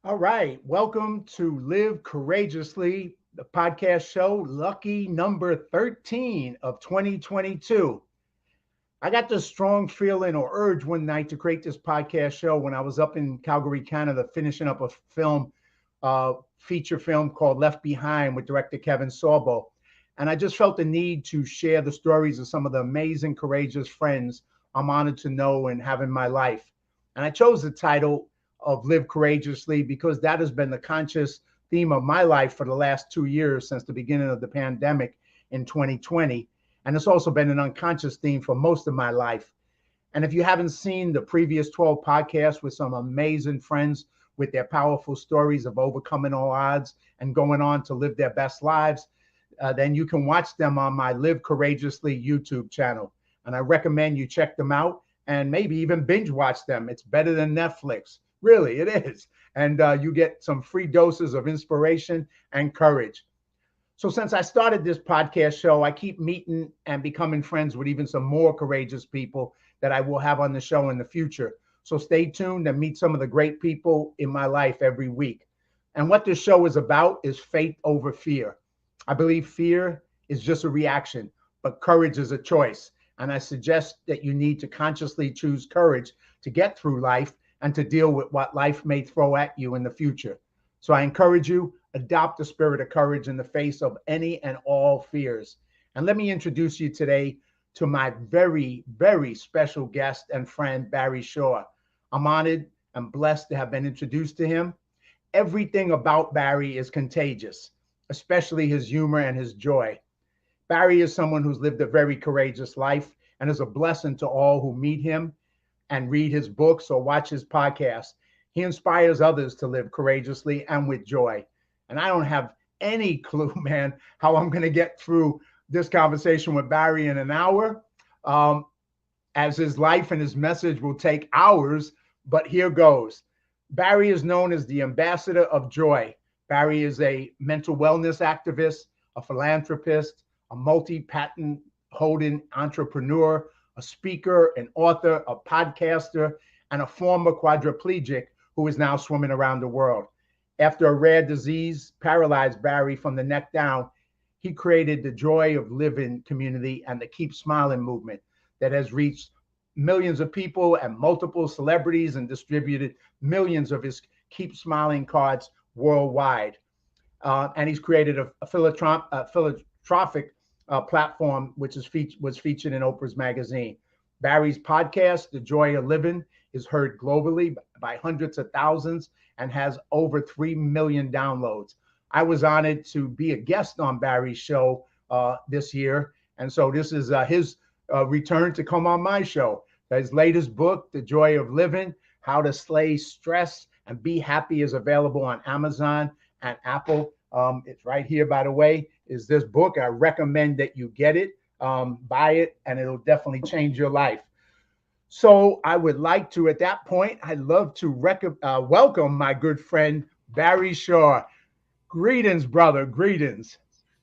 All right. Welcome to Live Courageously, the podcast show, lucky number 13 of 2022. I got this strong feeling or urge one night to create this podcast show when I was up in Calgary, Canada, finishing up a feature film called Left Behind with director Kevin Sorbo. And I just felt the need to share the stories of some of the amazing, courageous friends I'm honored to know and have in my life. And I chose the title of Live Courageously because that has been the conscious theme of my life for the last 2 years since the beginning of the pandemic in 2020. And it's also been an unconscious theme for most of my life. And if you haven't seen the previous 12 podcasts with some amazing friends with their powerful stories of overcoming all odds and going on to live their best lives, then you can watch them on my Live Courageously YouTube channel. And I recommend you check them out and maybe even binge watch them. It's better than Netflix. Really, it is. And you get some free doses of inspiration and courage. So since I started this podcast show, I keep meeting and becoming friends with even some more courageous people that I will have on the show in the future. So stay tuned and meet some of the great people in my life every week. And what this show is about is faith over fear. I believe fear is just a reaction, but courage is a choice. And I suggest that you need to consciously choose courage to get through life and to deal with what life may throw at you in the future. So I encourage you, adopt the spirit of courage in the face of any and all fears. And let me introduce you today to my very, very special guest and friend, Barry Shaw. I'm honored and blessed to have been introduced to him. Everything about Barry is contagious, especially his humor and his joy. Barry is someone who's lived a very courageous life and is a blessing to all who meet him and read his books or watch his podcast. He inspires others to live courageously and with joy. And I don't have any clue, man, how I'm going to get through this conversation with Barry in an hour, as his life and his message will take hours, but here goes. Barry is known as the ambassador of joy. Barry is a mental wellness activist, a philanthropist, a multi-patent holding entrepreneur, a speaker, an author, a podcaster, and a former quadriplegic who is now swimming around the world. After a rare disease paralyzed Barry from the neck down, he created the Joy of Living community and the Keep Smiling movement that has reached millions of people and multiple celebrities and distributed millions of his Keep Smiling cards worldwide. And he's created a philanthropic platform, which was featured in Oprah's magazine. Barry's podcast, The Joy of Living, is heard globally by hundreds of thousands and has over 3 million downloads. I was honored to be a guest on Barry's show this year. And so this is his return to come on my show. His latest book, The Joy of Living, How to Slay Stress and Be Happy, is available on Amazon and Apple. It's right here, by the way, is this book. I recommend that you get it, buy it, and it'll definitely change your life. So I would like to, at that point, I'd love to welcome my good friend, Barry Shaw. Greetings, brother, greetings.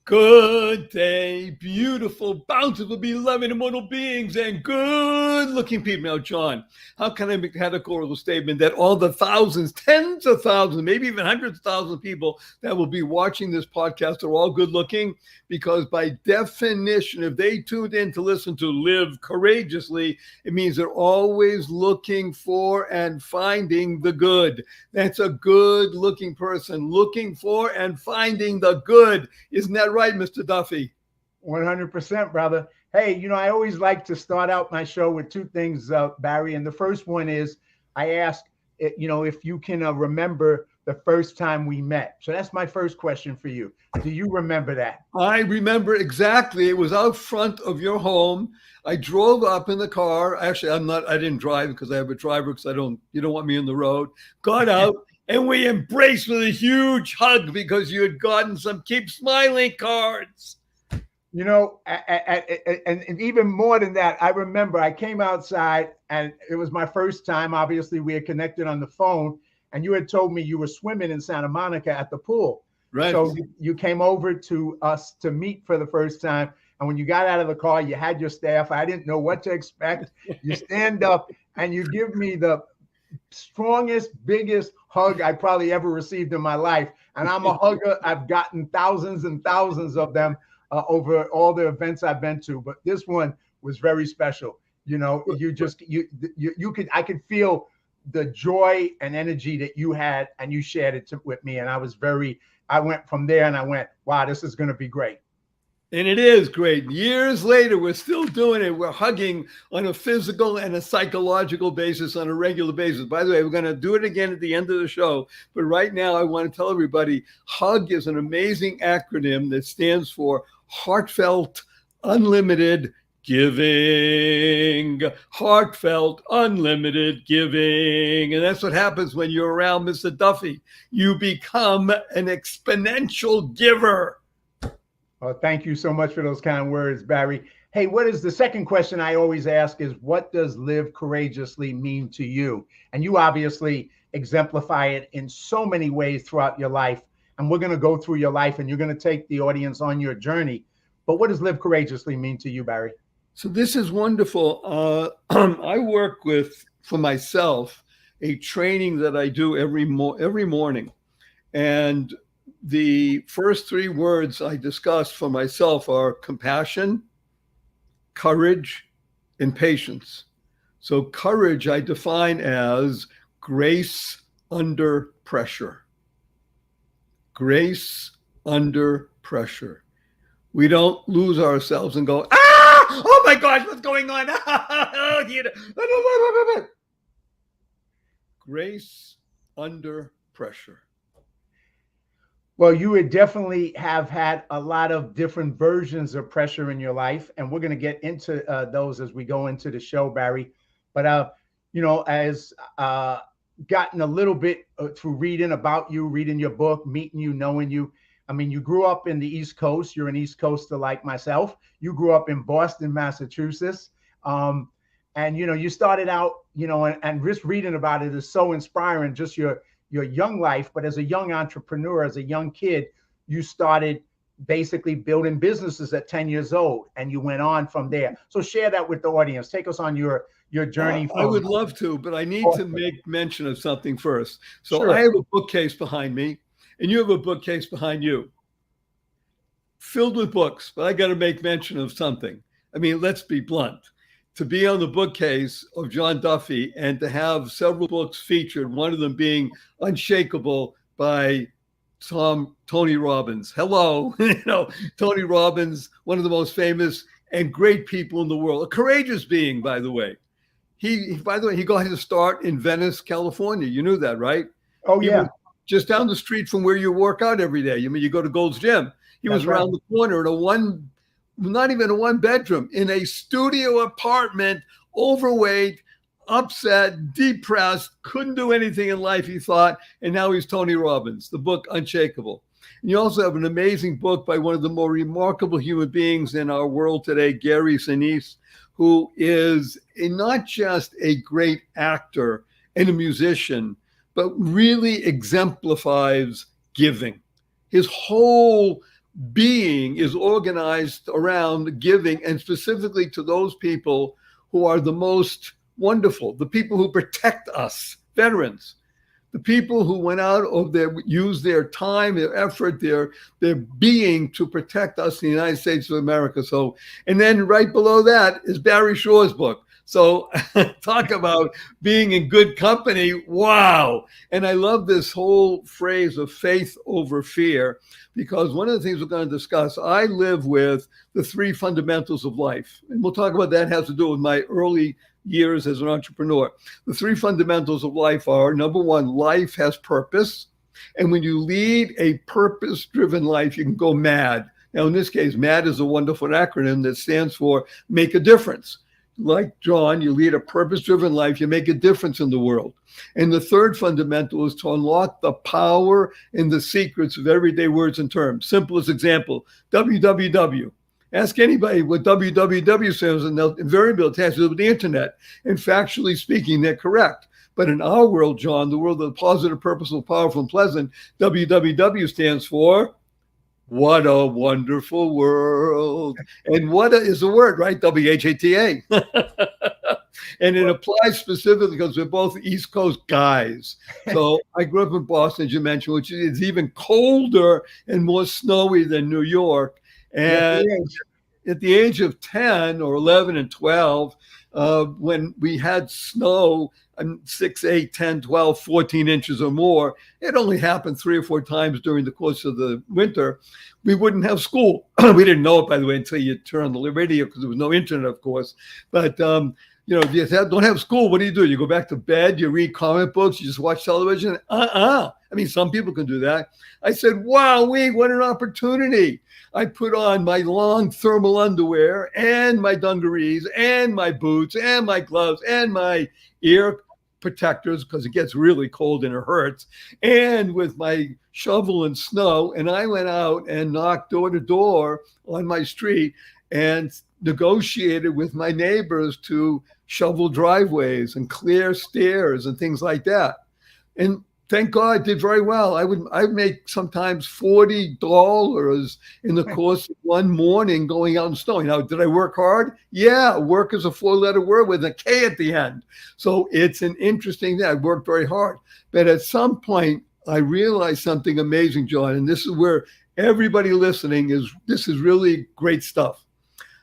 Good day, beautiful, bountiful, beloved, immortal beings, and good-looking people. Now, John, how can I make the categorical statement that all the thousands, tens of thousands, maybe even hundreds of thousands of people that will be watching this podcast are all good-looking? Because by definition, if they tuned in to listen to Live Courageously, it means they're always looking for and finding the good. That's a good-looking person, looking for and finding the good. Isn't that right, Mr. Duffy? 100%, brother. Hey, I always like to start out my show with two things, Barry. And the first one is I ask, if you can remember the first time we met. So that's my first question for you. Do you remember that? I remember exactly. It was out front of your home. I drove up in the car. Actually, I didn't drive because I have a driver because you don't want me on the road. Got out. And we embraced with a huge hug because you had gotten some Keep Smiling cards. And even more than that, I remember I came outside and it was my first time. Obviously, we had connected on the phone and you had told me you were swimming in Santa Monica at the pool. Right. So you came over to us to meet for the first time. And when you got out of the car, you had your staff. I didn't know what to expect. You stand up and you give me the strongest, biggest hug I probably ever received in my life. And I'm a hugger. I've gotten thousands and thousands of them over all the events I've been to. But this one was very special. You know, I could feel the joy and energy that you had, and you shared it with me. And I went from there and I went, wow, this is going to be great. And it is great. Years later, we're still doing it. We're hugging on a physical and a psychological basis on a regular basis. By the way, we're going to do it again at the end of the show. But right now, I want to tell everybody, HUG is an amazing acronym that stands for Heartfelt Unlimited Giving. Heartfelt Unlimited Giving. And that's what happens when you're around Mr. Duffy. You become an exponential giver. Thank you so much for those kind words, Barry. Hey, what is the second question I always ask is, what does live courageously mean to you? And you obviously exemplify it in so many ways throughout your life. And we're going to go through your life and you're going to take the audience on your journey. But what does live courageously mean to you, Barry? So this is wonderful. I work with, for myself, a training that I do every morning. And the first three words I discuss for myself are compassion, courage, and patience. So courage I define as grace under pressure. Grace under pressure. We don't lose ourselves and go, oh my God, what's going on? Grace under pressure. Well, you would definitely have had a lot of different versions of pressure in your life, and we're going to get into those as we go into the show, Barry. But you know, as gotten a little bit through reading about you, reading your book, meeting you, knowing you. I mean, you grew up in the East Coast. You're an East Coaster like myself. You grew up in Boston, Massachusetts, and you know, you started out, you know, and just reading about it is so inspiring. Just your young life, but as a young entrepreneur, as a young kid, you started basically building businesses at 10 years old, and you went on from there. So share that with the audience. Take us on your journey. I would love to, but I need to make mention of something first. So sure. I have a bookcase behind me, and you have a bookcase behind you, filled with books, but I got to make mention of something. I mean, let's be blunt. To be on the bookcase of John Duffy and to have several books featured, one of them being Unshakable by Tony Robbins. Hello, you know, Tony Robbins, one of the most famous and great people in the world, a courageous being, by the way. He got his start in Venice, California. You knew that, right? Oh, yeah. Just down the street from where you work out every day. I mean, you go to Gold's Gym. He was around the corner in not even a one bedroom, in a studio apartment, overweight, upset, depressed, couldn't do anything in life, he thought. And now he's Tony Robbins, the book Unshakable. And you also have an amazing book by one of the more remarkable human beings in our world today, Gary Sinise, who is not just a great actor and a musician, but really exemplifies giving. His whole being is organized around giving, and specifically to those people who are the most wonderful, the people who protect us, veterans, the people who went out of used their time, their effort, their being to protect us in the United States of America. So, and then right below that is Barry Shaw's book. So talk about being in good company. Wow. And I love this whole phrase of faith over fear, because one of the things we're going to discuss, I live with the three fundamentals of life. And we'll talk about that has to do with my early years as an entrepreneur. The three fundamentals of life are, number one, life has purpose. And when you lead a purpose-driven life, you can go MAD. Now, in this case, MAD is a wonderful acronym that stands for make a difference. Like John, you lead a purpose-driven life, you make a difference in the world. And the third fundamental is to unlock the power and the secrets of everyday words and terms. Simplest example, www. Ask anybody what www stands for, and they'll invariably attach it with the internet. And factually speaking, they're correct. But in our world, John, the world of positive, purposeful, powerful, and pleasant, www stands for what a wonderful world. And what is a word, right? WHATA. And it applies specifically because we're both East Coast guys. So I grew up in Boston, as you mentioned, which is even colder and more snowy than New York. And at the age of 10 or 11 and 12, when we had snow, 6, 8, 10, 12, 14 inches or more, it only happened 3 or 4 times during the course of the winter. We wouldn't have school. We didn't know it, by the way, until you turn on the radio because there was no internet, of course. But, if you don't have school, what do? You go back to bed, you read comic books, you just watch television? I mean, some people can do that. I said, wow, what an opportunity. I put on my long thermal underwear and my dungarees and my boots and my gloves and my ear protectors because it gets really cold and it hurts, and with my shovel and snow. And I went out and knocked door to door on my street and negotiated with my neighbors to shovel driveways and clear stairs and things like that. And thank God, I did very well. I'd make sometimes $40 in the course of one morning going out and snowing. Now, did I work hard? Yeah, work is a 4-letter word with a K at the end. So it's an interesting thing. I worked very hard. But at some point, I realized something amazing, John, and this is where everybody listening this is really great stuff.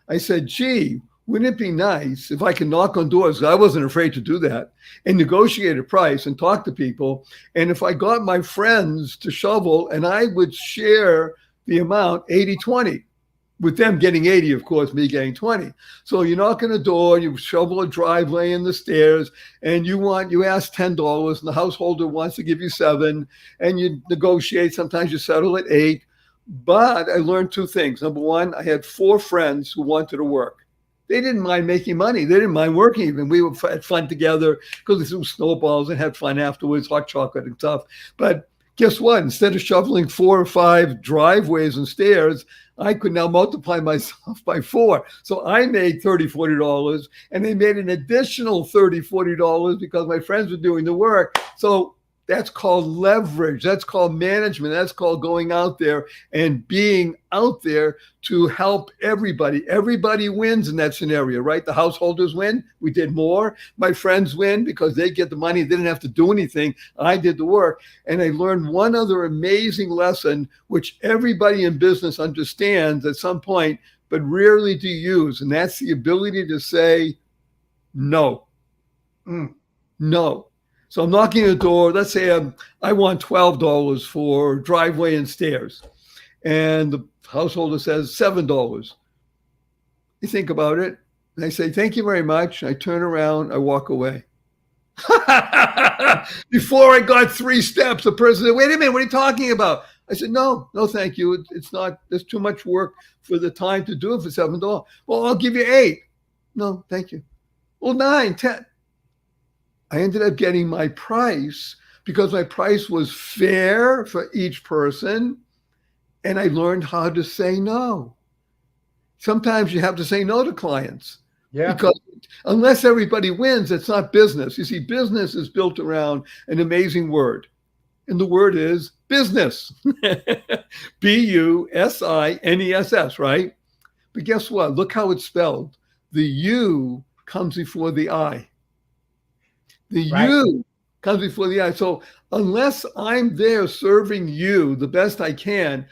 I said, gee, wouldn't it be nice if I could knock on doors? I wasn't afraid to do that and negotiate a price and talk to people. And if I got my friends to shovel and I would share the amount 80-20 with them getting 80, of course, me getting 20. So you knock on a door, you shovel a driveway and the stairs, and you ask $10 and the householder wants to give you 7, and you negotiate. Sometimes you settle at 8. But I learned 2 things. Number one, I had 4 friends who wanted to work. They didn't mind making money. They didn't mind working even. We had fun together because we threw snowballs and had fun afterwards, hot chocolate and stuff. But guess what? Instead of shoveling 4 or 5 driveways and stairs, I could now multiply myself by 4. So I made $30, $40, and they made an additional $30, $40 because my friends were doing the work. So that's called leverage. That's called management. That's called going out there and being out there to help everybody. Everybody wins in that scenario, right? The householders win. We did more. My friends win because they get the money. They didn't have to do anything. I did the work. And I learned one other amazing lesson, which everybody in business understands at some point, but rarely do use. And that's the ability to say no. No. So I'm knocking at the door. Let's say I want $12 for driveway and stairs. And the householder says $7. You think about it. And I say, thank you very much. I turn around. I walk away. Before I got 3 steps, the person said, wait a minute, what are you talking about? I said, no, thank you. It's not, there's too much work for the time to do it for $7. Well, I'll give you 8. No, thank you. Well, 9, 10. I ended up getting my price because my price was fair for each person. And I learned how to say no. Sometimes you have to say no to clients. Yeah. Because unless everybody wins, it's not business. You see, business is built around an amazing word. And the word is business. B-U-S-I-N-E-S-S, right? But guess what? Look how it's spelled. The U comes before the I. The right. U comes before the I. So unless I'm there serving you the best I can't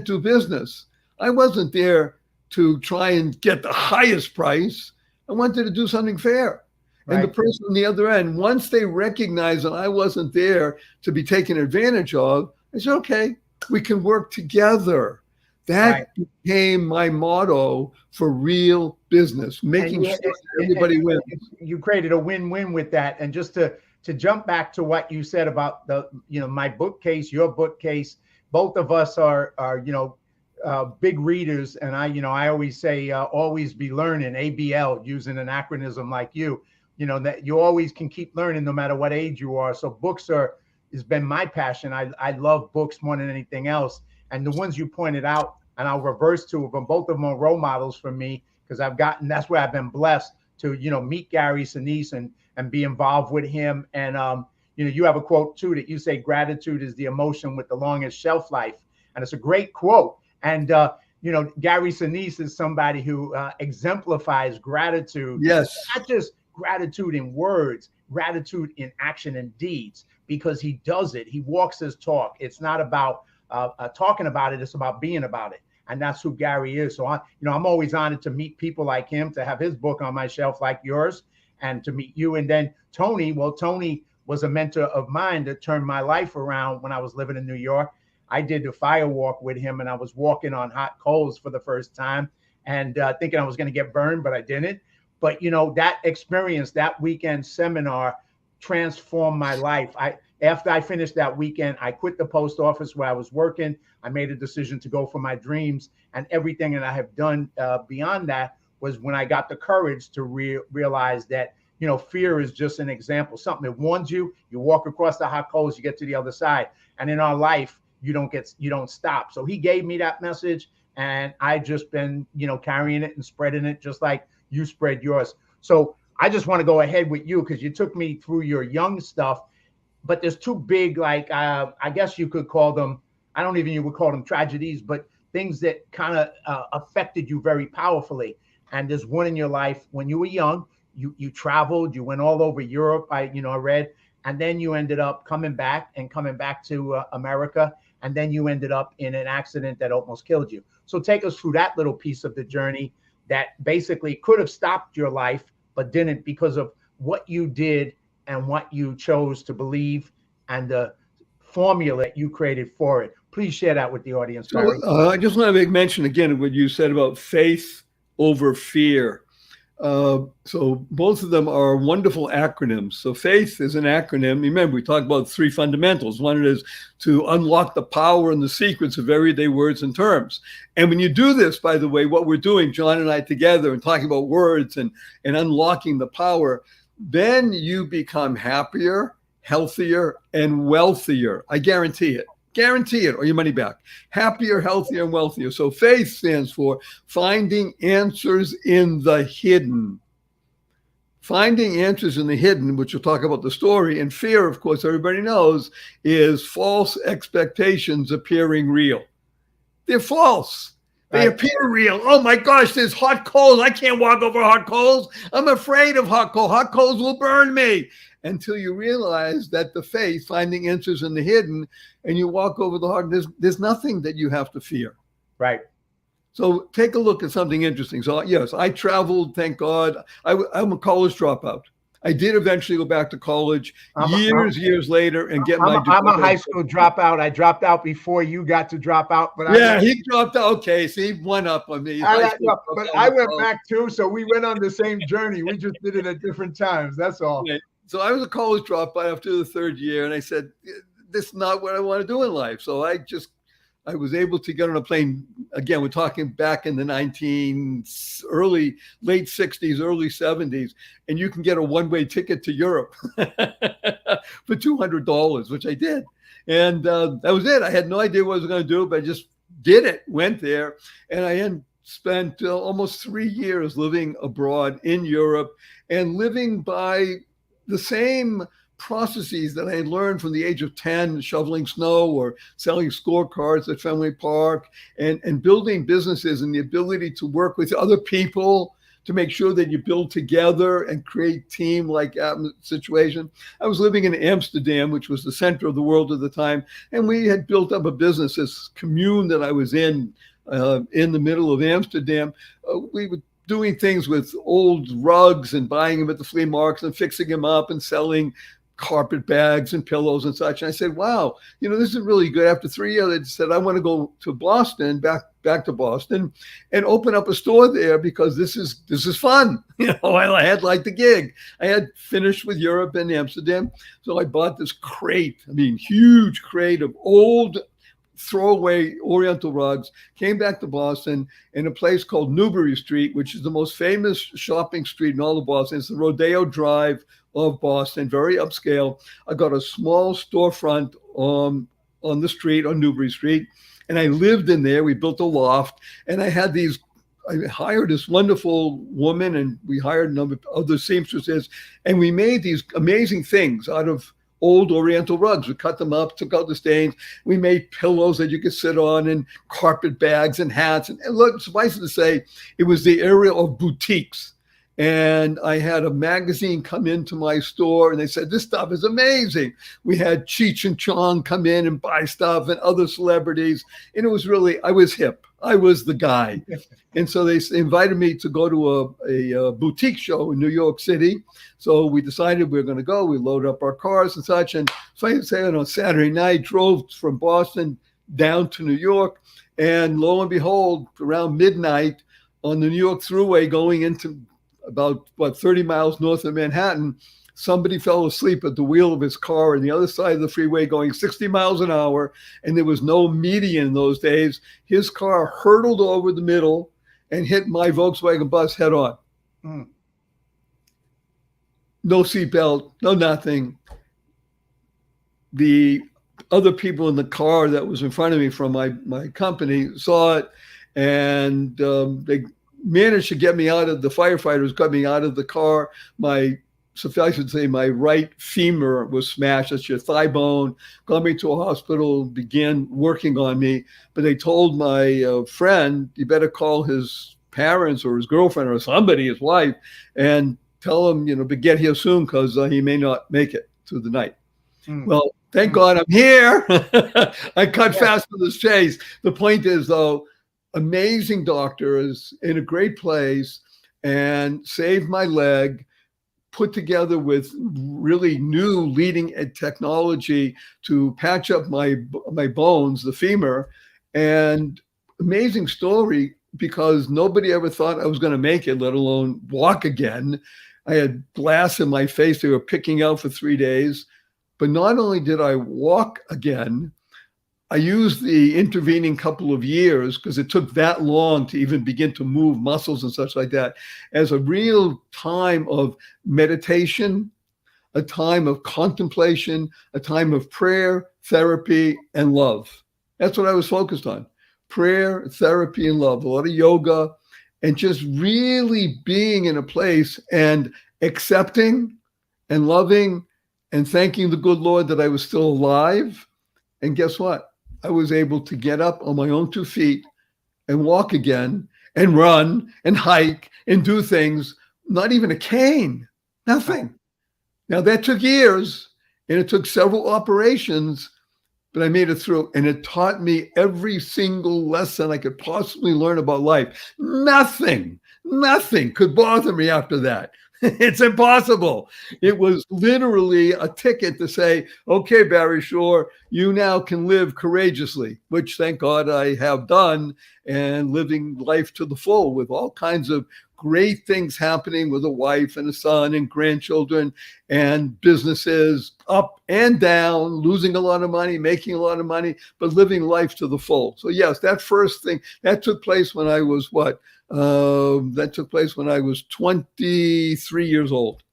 do business. I wasn't there to try and get the highest price. I wanted to do something fair. Right. And the person on the other end, once they recognized that I wasn't there to be taken advantage of, I said, okay, we can work together. That became my motto for real business, making sure everybody wins. You created a win-win with that. And just to jump back to what you said about my bookcase, your bookcase, both of us are big readers. And I always say, always be learning, ABL, using an acronym like you, that you always can keep learning no matter what age you are. So books has been my passion. I love books more than anything else. And the ones you pointed out, and I'll reverse 2 of them, both of them are role models for me because that's where I've been blessed to, meet Gary Sinise and be involved with him. And, you have a quote too that you say gratitude is the emotion with the longest shelf life. And it's a great quote. And, Gary Sinise is somebody who exemplifies gratitude. Yes. Not just gratitude in words, gratitude in action and deeds, because he does it. He walks his talk. It's not about talking about it. It's about being about it. And that's who Gary is. So I'm always honored to meet people like him, to have his book on my shelf like yours, and to meet you. And then Tony, well, Tony was a mentor of mine that turned my life around when I was living in New York. I did the fire walk with him, and I was walking on hot coals for the first time, and thinking I was going to get burned, but I didn't. But that experience, that weekend seminar, transformed my life. After I finished that weekend, I quit the post office where I was working. I made a decision to go for my dreams, and everything that I have done beyond that was when I got the courage to realize that fear is just an example, something that warns you. You walk across the hot coals, you get to the other side, and in our life, you don't stop. So he gave me that message, and I just been carrying it and spreading it just like you spread yours. So I just want to go ahead with you, because you took me through your young stuff, but there's two big, like, I guess you could call them, I don't even, you would call them tragedies, but things that kind of affected you very powerfully. And there's one in your life when you were young, you traveled, you went all over Europe, I read, and then you ended up coming back to America. And then you ended up in an accident that almost killed you. So take us through that little piece of the journey that basically could have stopped your life, but didn't, because of what you did and what you chose to believe and the formula you created for it. Please share that with the audience, Barry. So, I just want to make mention again of what you said about faith over fear. So both of them are wonderful acronyms. So faith is an acronym. Remember, we talked about three fundamentals. One is to unlock the power and the secrets of everyday words and terms. And when you do this, by the way, what we're doing, John and I together, and talking about words and unlocking the power, then you become happier, healthier, and wealthier. I guarantee it. Guarantee it, or your money back. Happier, healthier, and wealthier. So faith stands for finding answers in the hidden. Finding answers in the hidden, which we'll talk about the story. And fear, of course, everybody knows, is false expectations appearing real. They're false. They appear real. Oh my gosh, there's hot coals. I can't walk over hot coals. I'm afraid of hot coals. Hot coals will burn me. Until you realize that the faith, finding answers in the hidden, and you walk over the hard, there's nothing that you have to fear. Right. So take a look at something interesting. So yes, I traveled, thank God. I'm a college dropout. I did eventually go back to college years later and get my degree. I'm a high school dropout. I dropped out before you got to drop out. But he dropped out. Okay, so he went up on me. But I went back too, so we went on the same journey. We just did it at different times. That's all. Okay. So I was a college dropout after the third year, and I said, this is not what I want to do in life. So I was able to get on a plane. Again, we're talking back in the late 60s, early 70s, and you can get a one-way ticket to Europe for $200, which I did. And that was it. I had no idea what I was going to do, but I just did it, went there, and I spent almost 3 years living abroad in Europe and living by the same processes that I had learned from the age of 10, shoveling snow or selling scorecards at Fenway Park, and building businesses and the ability to work with other people to make sure that you build together and create team-like situation. I was living in Amsterdam, which was the center of the world at the time, and we had built up a business, this commune that I was in the middle of Amsterdam. We would doing things with old rugs and buying them at the flea markets and fixing them up and selling carpet bags and pillows and such. And I said, wow, this is really good. After 3 years, I said, I want to go to Boston, back to Boston, and open up a store there, because this is fun. I had like the gig. I had finished with Europe and Amsterdam. So I bought this huge crate of old throwaway Oriental rugs, came back to Boston in a place called Newbury Street, which is the most famous shopping street in all of Boston. It's the Rodeo Drive of Boston, very upscale. I got a small storefront on the street, on Newbury Street, and I lived in there. We built a loft, and I hired this wonderful woman, and we hired a number of other seamstresses, and we made these amazing things out of old Oriental rugs. We cut them up, took out the stains. We made pillows that you could sit on, and carpet bags and hats. And look, suffice it to say, it was the area of boutiques. And I had a magazine come into my store and they said, this stuff is amazing. We had Cheech and Chong come in and buy stuff and other celebrities. And it was really, I was hip. I was the guy. And so they invited me to go to a boutique show in New York City. So we decided we were going to go. We loaded up our cars and such. And so I say on Saturday night, drove from Boston down to New York. And lo and behold, around midnight on the New York Thruway going into about 30 miles north of Manhattan, somebody fell asleep at the wheel of his car on the other side of the freeway going 60 miles an hour. And there was no median in those days. His car hurtled over the middle and hit my Volkswagen bus head on. Mm. No seatbelt, no nothing. The other people in the car that was in front of me from my company saw it, and they managed to get me out of, the firefighters got me out of the car. Suffice to say, my right femur was smashed. That's your thigh bone. Got me to a hospital, began working on me. But they told my friend, you better call his parents or his girlfriend or somebody, his wife, and tell him, to get here soon because he may not make it through the night. Mm. Well, thank God I'm here. I cut fast to this chase. The point is, though, amazing doctors in a great place and saved my leg, put together with really new leading technology to patch up my bones, the femur. And amazing story, because nobody ever thought I was going to make it, let alone walk again. I had blasts in my face they were picking out for 3 days. But not only did I walk again, I used the intervening couple of years, because it took that long to even begin to move muscles and such like that, as a real time of meditation, a time of contemplation, a time of prayer, therapy, and love. That's what I was focused on. Prayer, therapy, and love. A lot of yoga, and just really being in a place and accepting and loving and thanking the good Lord that I was still alive. And guess what? I was able to get up on my own 2 feet and walk again and run and hike and do things, not even a cane, nothing. Now that took years and it took several operations, but I made it through, and it taught me every single lesson I could possibly learn about life. Nothing could bother me after that. It's impossible. It was literally a ticket to say, okay, Barry Shore, you now can live courageously, which thank God I have done, and living life to the full with all kinds of great things happening with a wife and a son and grandchildren and businesses up and down, losing a lot of money, making a lot of money, but living life to the full. So yes, that first thing, that took place when I was that took place when I was 23 years old,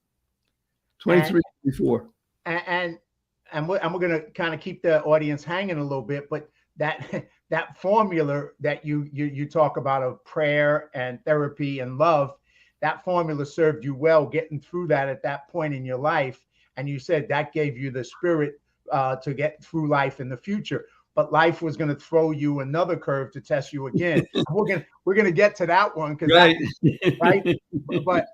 23, 24. And we're going to kind of keep the audience hanging a little bit, but that formula that you talk about of prayer and therapy and love, that formula served you well getting through that at that point in your life. And you said that gave you the spirit to get through life in the future. But life was going to throw you another curve to test you again. we're gonna get to that one, because right. But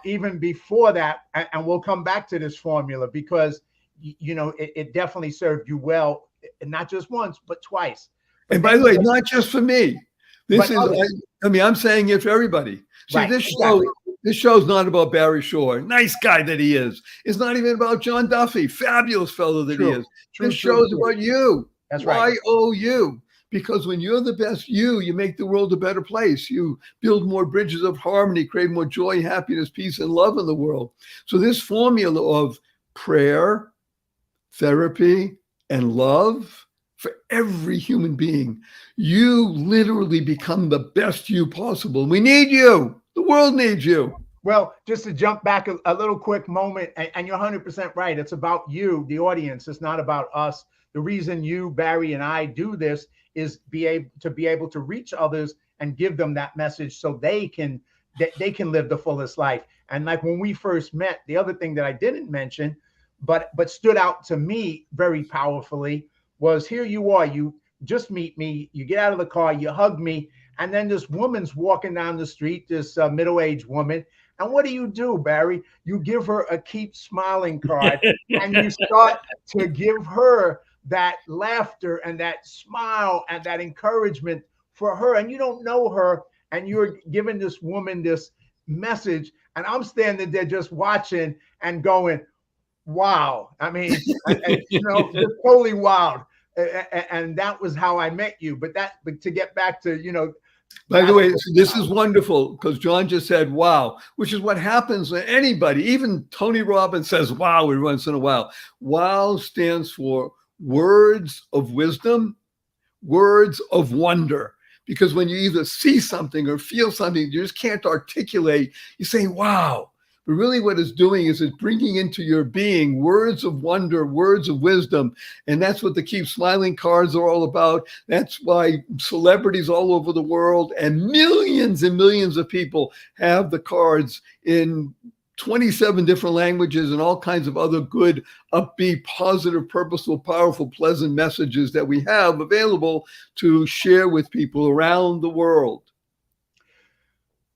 even before that, and we'll come back to this formula, because it definitely served you well, not just once but twice. And by the way, not just for me. This is, I'm saying it for everybody. See, right, this show's not about Barry Shore, nice guy that he is. It's not even about John Duffy, fabulous fellow that he is. This show's about you. That's right. Y-O-U. Because when you're the best you make the world a better place. You build more bridges of harmony, create more joy, happiness, peace, and love in the world. So this formula of prayer, therapy, and love for every human being, you literally become the best you possible. We need you. The world needs you. Well, just to jump back a little quick moment, and you're 100% right. It's about you, the audience. It's not about us. The reason you, Barry, and I do this is be able to reach others and give them that message so they can live the fullest life. And like when we first met, the other thing that I didn't mention, but stood out to me very powerfully, was here you are, you just meet me, you get out of the car, you hug me, and then this woman's walking down the street, this middle-aged woman, And what do, Barry? You give her a keep smiling card, and you start to give her that laughter and that smile and that encouragement for her. And you don't know her, and you're giving this woman this message. And I'm standing there just watching and going, wow. I mean, just totally wild. And that was how I met you. But to get back to, by the way, this is wonderful because John just said, wow, which is what happens when anybody, even Tony Robbins says, wow, every once in a while. Wow stands for words of wisdom, words of wonder. Because when you either see something or feel something, you just can't articulate, you say, wow. But really what it's doing is it's bringing into your being words of wonder, words of wisdom. And that's what the Keep Smiling cards are all about. That's why celebrities all over the world and millions of people have the cards in 27 different languages and all kinds of other good, upbeat, positive, purposeful, powerful, pleasant messages that we have available to share with people around the world.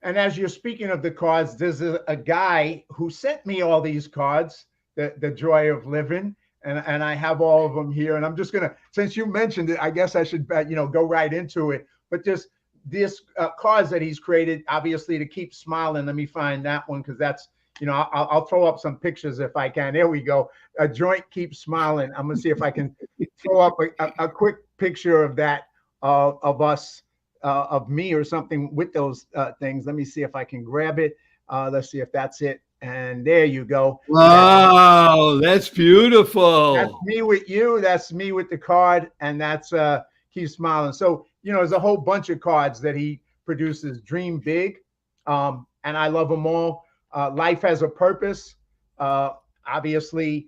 And as you're speaking of the cards, there's a guy who sent me all these cards, the Joy of Living, and I have all of them here. And I'm just gonna, since you mentioned it, I guess I should go right into it. But just this cards that he's created, obviously to keep smiling. Let me find that one because that's, I'll throw up some pictures if I can. There we go. A joint keeps smiling. I'm gonna see if I can throw up a quick picture of that of us. Of me or something with those things. Let me see if I can grab it. Let's see if that's it. And there you go. Wow, that's beautiful. That's me with you. That's me with the card. And that's Keep Smiling. So, there's a whole bunch of cards that he produces. Dream Big. And I love them all. Life Has a Purpose. Obviously,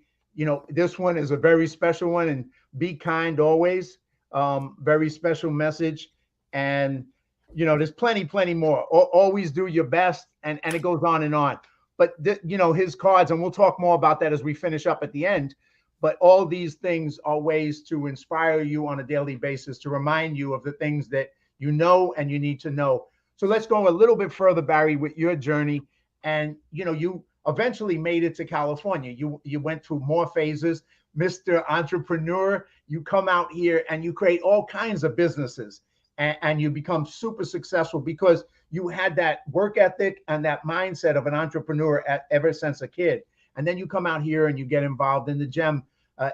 this one is a very special one. And Be Kind Always. Very special message. And, there's plenty more. Always do your best. And it goes on and on. But, his cards, and we'll talk more about that as we finish up at the end. But all these things are ways to inspire you on a daily basis, to remind you of the things that you know and you need to know. So let's go a little bit further, Barry, with your journey. And, you eventually made it to California. You went through more phases. Mr. Entrepreneur, you come out here and you create all kinds of businesses. And you become super successful because you had that work ethic and that mindset of an entrepreneur ever since a kid. And then you come out here and you get involved in the gem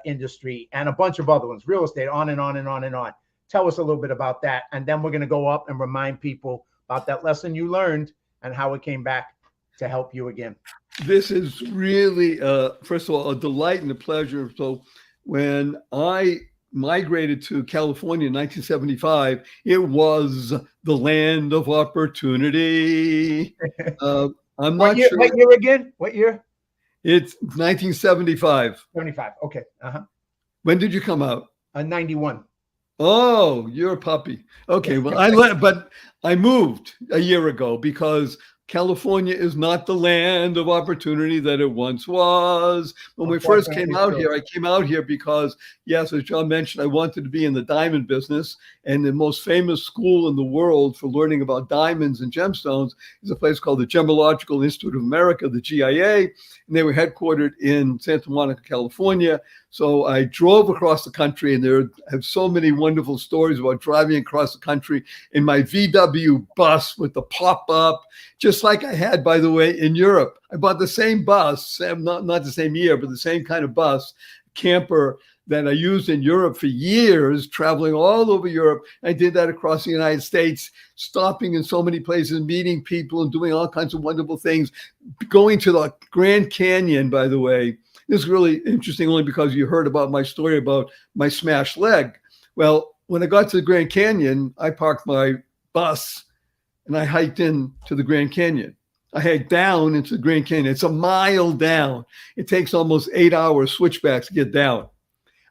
industry and a bunch of other ones, real estate, on and on and on and on. Tell us a little bit about that. And then we're going to go up and remind people about that lesson you learned and how it came back to help you again. This is really, first of all, a delight and a pleasure. So when I migrated to California in 1975, it was the land of opportunity. I'm not sure. What year again? What year? It's 1975. 75. Okay. When did you come out? 91. Oh, you're a puppy. Okay. Well, but I moved a year ago because California is not the land of opportunity that it once was. When we first came out here, I came out here because, yes, as John mentioned, I wanted to be in the diamond business. And the most famous school in the world for learning about diamonds and gemstones is a place called the Gemological Institute of America, the GIA. And they were headquartered in Santa Monica, California. So I drove across the country, and I have so many wonderful stories about driving across the country in my VW bus with the pop-up, just like I had, by the way, in Europe. I bought the same bus, not the same year, but the same kind of bus, camper, that I used in Europe for years, traveling all over Europe. I did that across the United States, stopping in so many places, meeting people and doing all kinds of wonderful things, going to the Grand Canyon, by the way. This is really interesting only because you heard about my story about my smashed leg. Well, when I got to the Grand Canyon, I parked my bus and I hiked into the Grand Canyon. I hiked down into the Grand Canyon. It's a mile down. It takes almost 8 hours switchbacks to get down.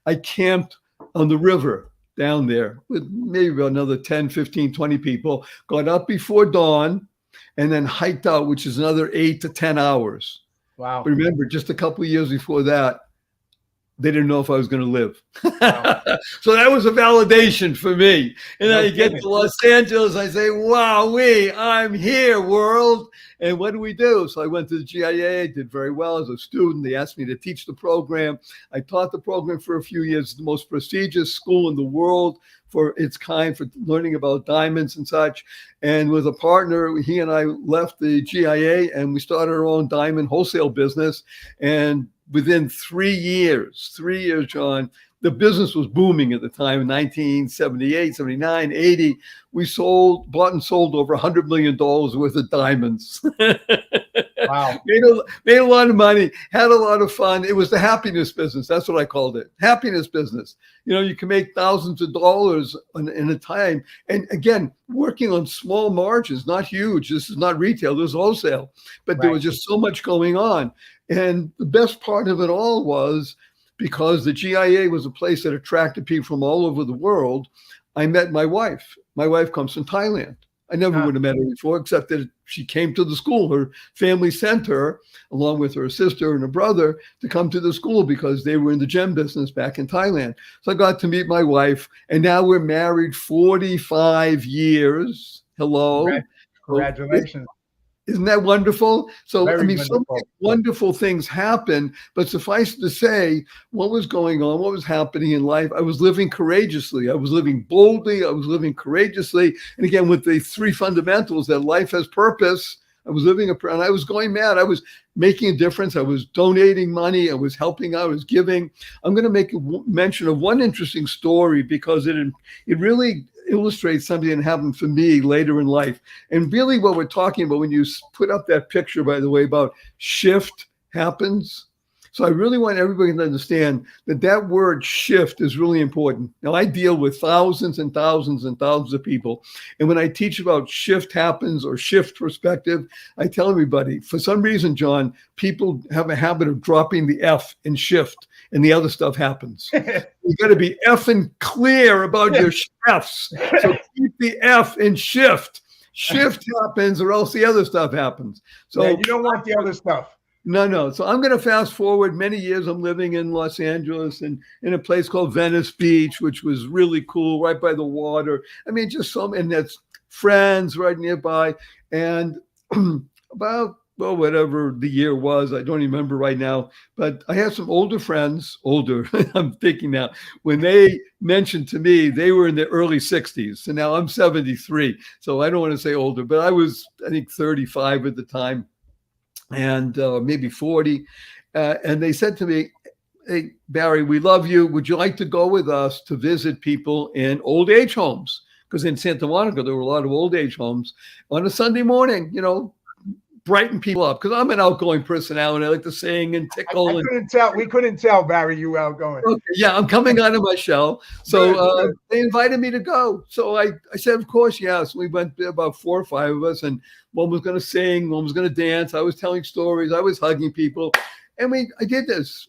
I camped on the river down there with maybe another 10, 15, 20 people, got up before dawn and then hiked out, which is another 8 to 10 hours. Wow. But remember, just a couple of years before that, they didn't know if I was going to live. Wow. So that was a validation for me. And No I get kidding. to Los Angeles, I say, wow, I'm here, world. And what do we do? So I went to the GIA, did very well as a student. They asked me to teach the program. I taught the program for a few years, the most prestigious school in the world for its kind, for learning about diamonds and such. And with a partner, he and I left the GIA and we started our own diamond wholesale business. And within 3 years, John, the business was booming at the time, 1978, 79, 80. We bought and sold over $100 million worth of diamonds. Wow. made a lot of money, had a lot of fun. It was the happiness business. That's what I called it. Happiness business. You can make thousands of dollars in a time. And again, working on small margins, not huge. This is not retail, this is wholesale. But there was just so much going on. And the best part of it all was because the GIA was a place that attracted people from all over the world, I met my wife. My wife comes from Thailand. I never would have met her before, except that she came to the school. Her family sent her, along with her sister and her brother, to come to the school because they were in the gem business back in Thailand. So I got to meet my wife, and now we're married 45 years. Hello. Congratulations. Isn't that wonderful? So, Very so wonderful. many wonderful things happen, but suffice to say, what was going on, what was happening in life, I was living courageously. I was living boldly. I was living courageously. And again, with the three fundamentals that life has purpose, I was living, and I was going mad. I was making a difference. I was donating money. I was helping out. I was giving. I'm going to make a mention of one interesting story because it really illustrates something that happened for me later in life. And really what we're talking about when you put up that picture, by the way, about shift happens. So I really want everybody to understand that word shift is really important. Now I deal with thousands and thousands and thousands of people. And when I teach about shift happens or shift perspective, I tell everybody, for some reason, John, people have a habit of dropping the F in shift and the other stuff happens. You got to be effing clear about your F's. So keep the F in shift. Shift happens or else the other stuff happens. So you don't want the other stuff. No. So I'm going to fast forward many years. I'm living in Los Angeles and in a place called Venice Beach, which was really cool, right by the water. I mean, and that's friends right nearby. And about, whatever the year was, I don't remember right now, but I have some older friends, I'm thinking now, when they mentioned to me, they were in their early 60s. So now I'm 73. So I don't want to say older, but I was, I think 35 at the time. And maybe 40. And they said to me, hey, Barry, we love you. Would you like to go with us to visit people in old age homes? Because in Santa Monica, there were a lot of old age homes on a Sunday morning, brighten people up. Because I'm an outgoing personality. I like to sing and tickle. We couldn't tell, Barry, you were outgoing. Okay, yeah, I'm coming out of my shell. So good. They invited me to go. So I said, of course, yes. We went there, about 4 or 5 of us, and one was going to sing, one was going to dance. I was telling stories. I was hugging people. And I did this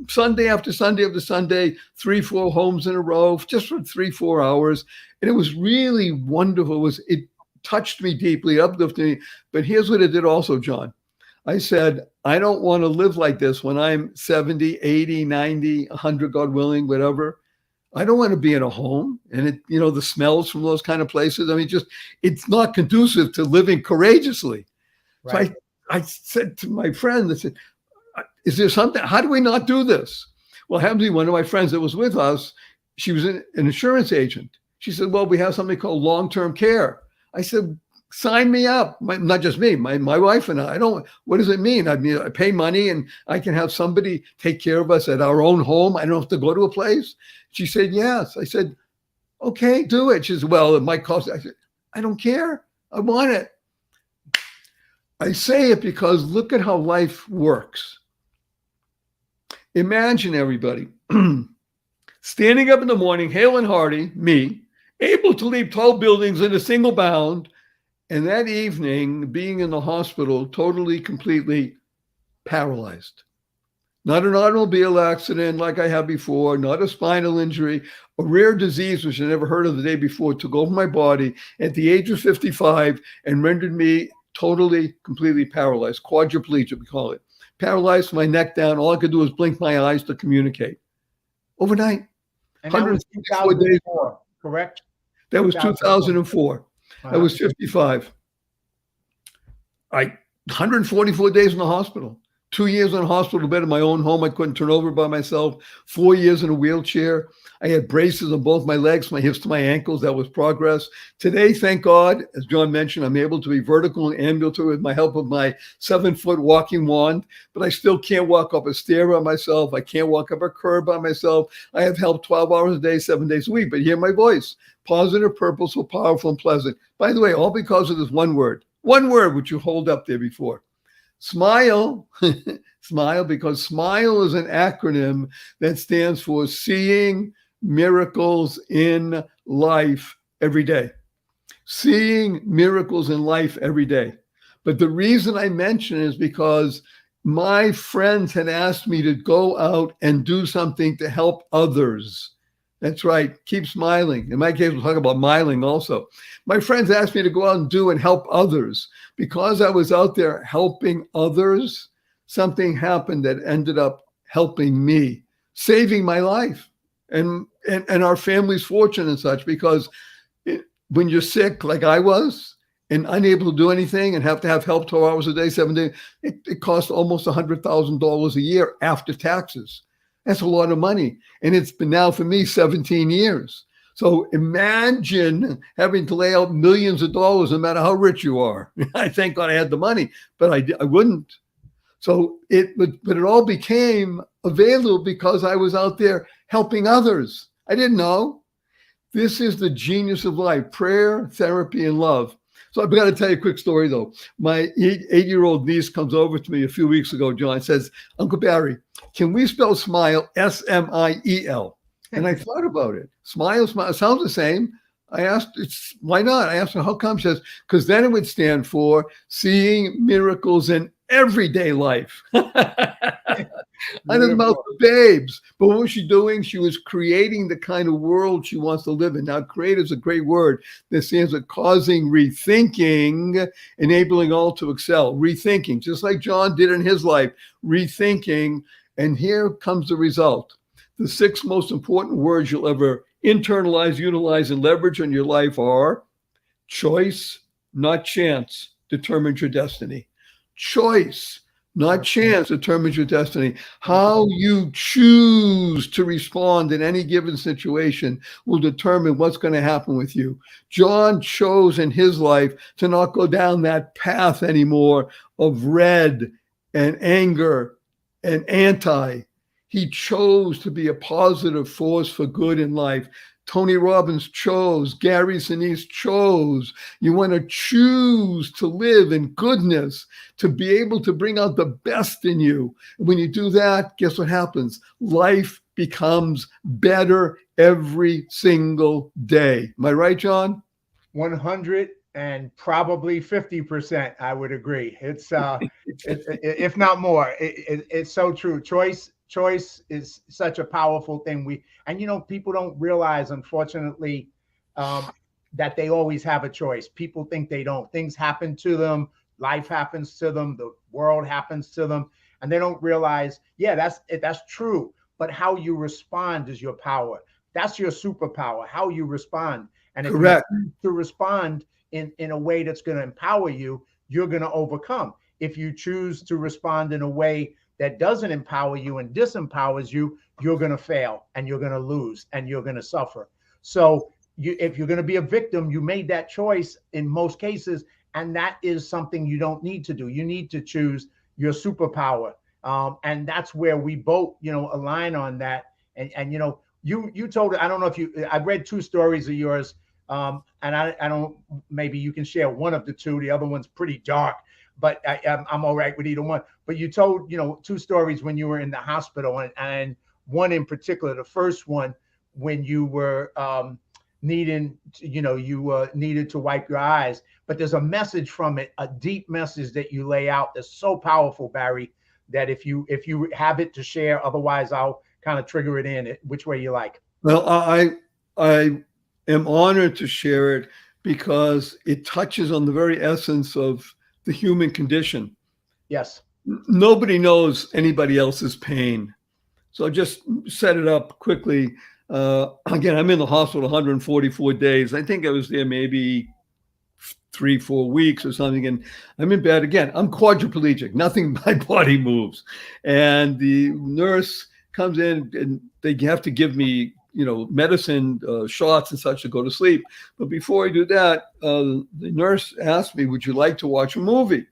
Sunday after Sunday after Sunday, 3, 4 homes in a row, just for 3, 4 hours. And it was really wonderful. It touched me deeply, uplifted me. But here's what it did also, John. I said, I don't want to live like this when I'm 70, 80, 90, 100, God willing, whatever. I don't want to be in a home and the smells from those kind of places. I mean, it's not conducive to living courageously. Right. So I said to my friend, I said, is there something, how do we not do this? Well, happens to be one of my friends that was with us, she was an insurance agent. She said, well, we have something called long-term care. I said, sign me up. Not just me, my wife and I. What does it mean? I mean, I pay money and I can have somebody take care of us at our own home. I don't have to go to a place. She said, yes. I said, okay, do it. She said, well, it might cost. I said, I don't care. I want it. I say it because look at how life works. Imagine everybody standing up in the morning, hale and hearty, me, able to leap tall buildings in a single bound, and that evening being in the hospital, totally, completely paralyzed. Not an automobile accident like I had before, not a spinal injury, a rare disease which I never heard of the day before took over my body at the age of 55 and rendered me totally, completely paralyzed, quadriplegic, we call it. Paralyzed from my neck down. All I could do was blink my eyes to communicate. overnight. And that was 144 days. 2004, correct? That was 2004. 2004. I Uh-huh. was 55. 144 days in the hospital. 2 years in a hospital bed in my own home. I couldn't turn over by myself. 4 years in a wheelchair. I had braces on both my legs, my hips to my ankles. That was progress. Today, thank God, as John mentioned, I'm able to be vertical and ambulatory with my help of my 7-foot walking wand, but I still can't walk up a stair by myself. I can't walk up a curb by myself. I have help 12 hours a day, 7 days a week, but hear my voice. Positive, purposeful, powerful, and pleasant. By the way, all because of this one word which you hold up there before. Smile. Smile, because SMILE is an acronym that stands for Seeing Miracles in Life Every Day. Seeing miracles in life every day. But the reason I mention it is because my friends had asked me to go out and do something to help others. That's right. Keep smiling. In my case, we'll talk about miling also. My friends asked me to go out and do and help others. Because I was out there helping others, something happened that ended up helping me, saving my life and our family's fortune and such. Because when you're sick, like I was, and unable to do anything and have to have help 12 hours a day, 7 days, it costs almost $100,000 a year after taxes. That's a lot of money. And it's been now for me 17 years. So imagine having to lay out millions of dollars, no matter how rich you are. I thank God I had the money, but I wouldn't. So but it all became available because I was out there helping others. I didn't know. This is the genius of life: prayer, therapy, and love. So I've got to tell you a quick story, though. My 8-year-old niece comes over to me a few weeks ago, John, says, Uncle Barry, can we spell smile SMIEL? And I thought about it. Smile, smile. It sounds the same. I asked, why not? I asked her, how come? She says, because then it would stand for seeing miracles in everyday life. Under the mouth of babes. But what was she doing? She was creating the kind of world she wants to live in. Now, create is a great word that stands for causing rethinking, enabling all to excel. Rethinking, just like John did in his life, rethinking. And here comes the result. The 6 most important words you'll ever internalize, utilize, and leverage in your life are choice, not chance, determines your destiny. Choice, not chance, determines your destiny. How you choose to respond in any given situation will determine what's going to happen with you. John chose in his life to not go down that path anymore of red and anger and anti. He chose to be a positive force for good in life. Tony Robbins chose. Gary Sinise chose. You want to choose to live in goodness, to be able to bring out the best in you. And when you do that, guess what happens? Life becomes better every single day. Am I right, John? 100 and probably 50%. I would agree. It's if not more. It's so true. Choice is such a powerful thing. People don't realize, unfortunately, that they always have a choice. People think they don't. Things happen to them. Life happens to them. The world happens to them, and they don't realize. Yeah, that's true. But how you respond is your power. That's your superpower. How you respond. And if Correct. you choose to respond in a way that's going to empower you, you're going to overcome. If you choose to respond in a way that doesn't empower you and disempowers you, you're going to fail and you're going to lose and you're going to suffer. So if you're going to be a victim, you made that choice in most cases, and that is something you don't need to do. You need to choose your superpower, and that's where we both, align on that. And you told, I don't know if I read 2 stories of yours, and I don't, maybe you can share one of the 2. The other one's pretty dark, but I'm all right with either one. But you told, 2 stories when you were in the hospital, and one in particular, the first one, when you were needed to wipe your eyes. But there's a message from it, a deep message that you lay out that's so powerful, Barry, that if you have it to share, otherwise I'll kind of trigger it in which way you like. Well, I am honored to share it because it touches on the very essence of the human condition. Yes. Nobody knows anybody else's pain. So just set it up quickly. Again, I'm in the hospital 144 days. I think I was there maybe 3, 4 weeks or something. And I'm in bed again. I'm quadriplegic. Nothing, my body moves. And the nurse comes in and they have to give me, medicine shots and such to go to sleep. But before I do that, the nurse asked me, would you like to watch a movie?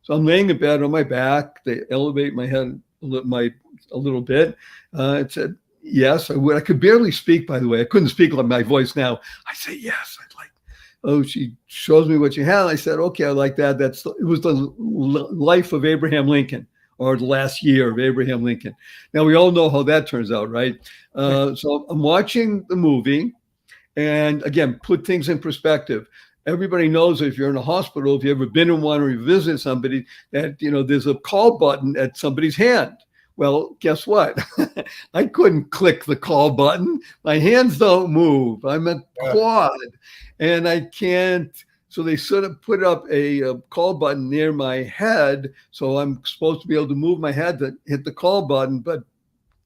So I'm laying in bed on my back. They elevate my head a little bit. It said, yes, I would. I could barely speak, by the way. I couldn't speak like my voice now. I say, yes, I'd like. Oh, she shows me what you had. I said, okay, I like that. It was the life of Abraham Lincoln, or the last year of Abraham Lincoln. Now we all know how that turns out, right? So I'm watching the movie, and again, put things in perspective. Everybody knows if you're in a hospital, if you've ever been in one or you visit somebody, that there's a call button at somebody's hand. Well, guess what? I couldn't click the call button. My hands don't move. I'm a quad, and I can't. So they sort of put up a call button near my head. So I'm supposed to be able to move my head to hit the call button, but